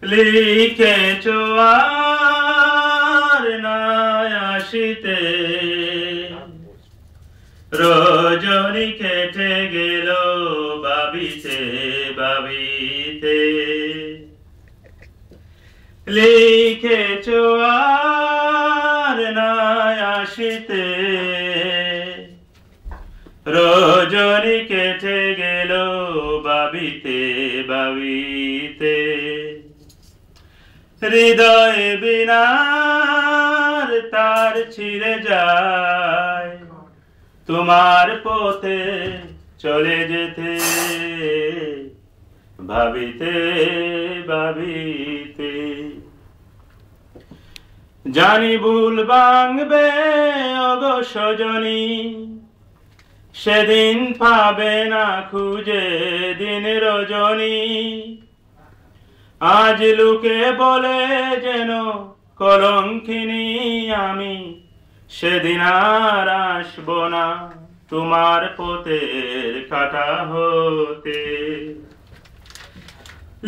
লিখেছো আর নাই আসিতে, রজনী কেটে গেল ভাবিতে ভাবিতে। লিখেছো আর নাই আসিতে, রজনী কেটে গেল ভাবিতে ভাবিতে। হৃদয় বিনার তার ছিঁড়ে যায়, তোমার পথে চলে যেতে ভাবিতে ভাবিতে। জানি ভুল ভাঙবে ওগো সজনী, সেদিন পাবে না খুঁজে দিন রজনী। আজ লোকে বলে যেন কলঙ্কিনী আমি, সেদিন আর আসবো না তোমার পথের কাঁটা হতে।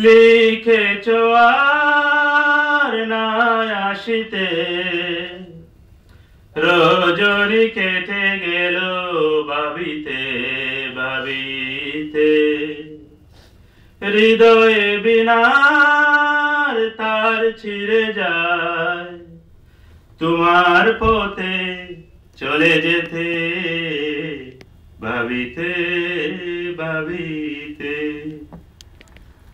লিখেছো আর নাই আসিতে, রজনী কেটে গেল ভাবিতে ভাবিতে। হৃদয় বিনার তার ছিঁড়ে যায়, তোমার পথে চলে যেতে ভাবিতে ভাবিতে।